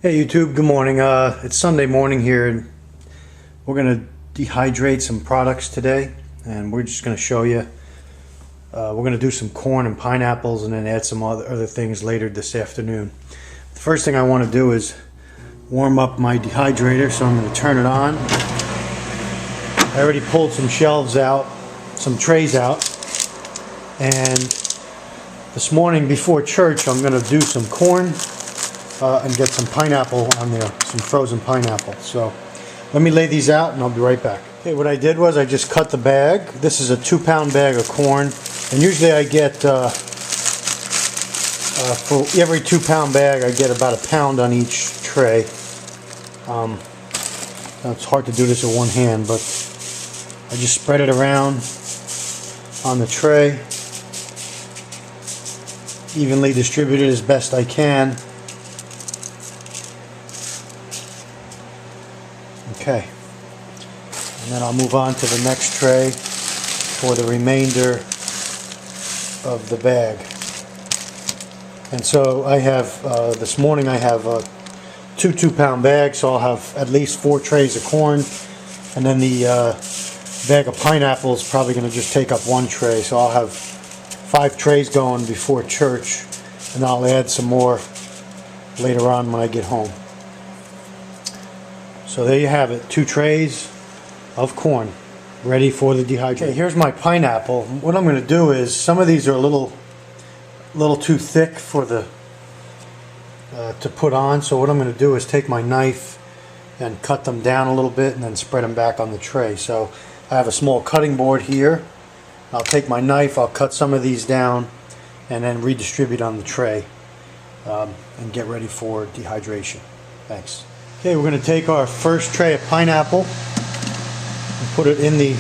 Hey YouTube, good morning. It's Sunday morning here, and we're going to dehydrate some products today, and we're just going to show you. We're going to do some corn and pineapples and then add some other things later this afternoon. The first thing I want to do is warm up my dehydrator, so I'm going to turn it on. I already pulled some shelves out, some trays out, and this morning before church I'm going to do some corn and get some pineapple on there, some frozen pineapple. So let me lay these out and I'll be right back. Okay, what I did was I just cut the bag. This is a 2-pound bag of corn, and usually I get for every 2-pound bag I get about a pound on each tray. It's hard to do this with one hand, but I just spread it around on the tray, evenly distributed as best I can. Okay, and then I'll move on to the next tray for the remainder of the bag. And so I have, this morning I have two 2-pound bags, so I'll have at least 4 trays of corn, and then the bag of pineapple is probably going to just take up 1 tray, so I'll have 5 trays going before church, and I'll add some more later on when I get home. So there you have it, 2 trays of corn ready for the dehydration. Okay, here's my pineapple. What I'm going to do is, some of these are a little too thick for the to put on, so what I'm going to do is take my knife and cut them down a little bit and then spread them back on the tray. So I have a small cutting board here. I'll take my knife, I'll cut some of these down and then redistribute on the tray and get ready for dehydration. Thanks. Okay, we're going to take our first tray of pineapple and put it in the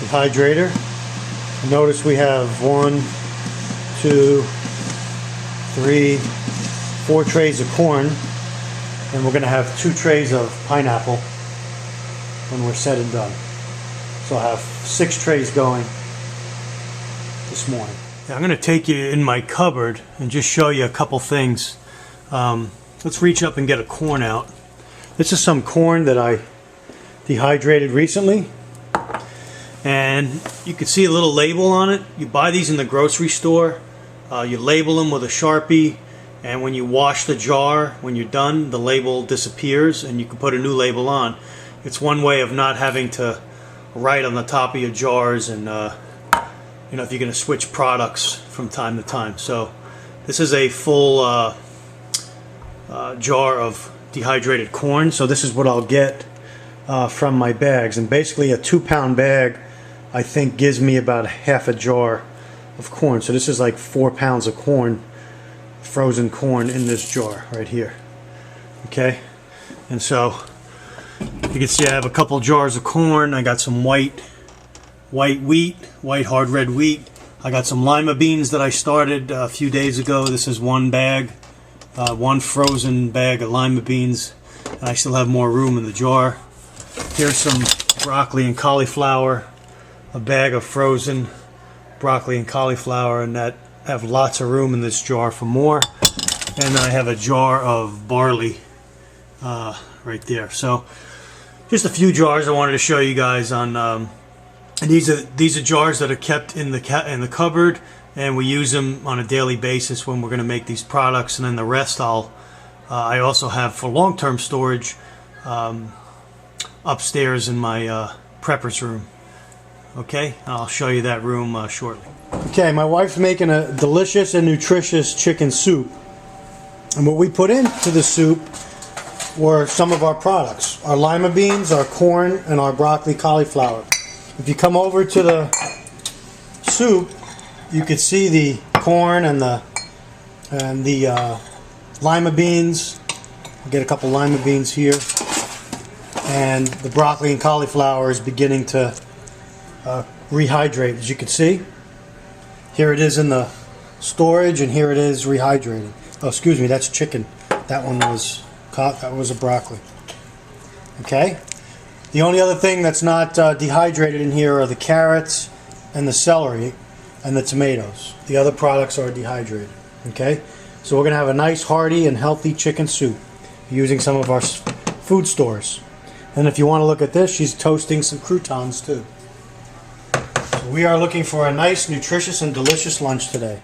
dehydrator. Notice we have 1, 2, 3, 4 trays of corn, and we're going to have 2 trays of pineapple when we're said and done. So I'll have 6 trays going this morning. Now I'm going to take you in my cupboard and just show you a couple things. Let's reach up and get a corn out. This is some corn that I dehydrated recently, and you can see a little label on it. You buy these in the grocery store. You label them with a Sharpie, and when you wash the jar, when you're done, the label disappears and you can put a new label on. It's one way of not having to write on the top of your jars, and you know, if you're going to switch products from time to time. So this is a full jar of dehydrated corn. So this is what I'll get from my bags, and basically a 2-pound bag I think gives me about half a jar of corn. So this is like 4 pounds of corn, frozen corn, in this jar right here. Okay, and so you can see I have a couple jars of corn. I got some white wheat, white hard red wheat. I got some lima beans that I started a few days ago. This is 1 bag. 1 frozen bag of lima beans, and I still have more room in the jar. Here's some broccoli and cauliflower, a bag of frozen broccoli and cauliflower, and that have lots of room in this jar for more. And I have a jar of barley right there. So just a few jars I wanted to show you guys on. And these are jars that are kept in the cupboard, and we use them on a daily basis when we're going to make these products. And then the rest I also have for long-term storage upstairs in my prepper's room. Okay, I'll show you that room shortly. Okay, my wife's making a delicious and nutritious chicken soup, and what we put into the soup were some of our products: our lima beans, our corn, and our broccoli cauliflower. If you come over to the soup, you can see the corn and the lima beans. I'll get a couple lima beans here, and the broccoli and cauliflower is beginning to rehydrate. As you can see, here it is in the storage, and here it is rehydrating. Oh, excuse me, that's chicken. That one was a broccoli. Okay. The only other thing that's not dehydrated in here are the carrots and the celery and the tomatoes. The other products are dehydrated. Okay, so we're going to have a nice hearty and healthy chicken soup. using some of our food stores. And if you want to look at this, she's toasting some croutons too. So we are looking for a nice, nutritious, and delicious lunch today.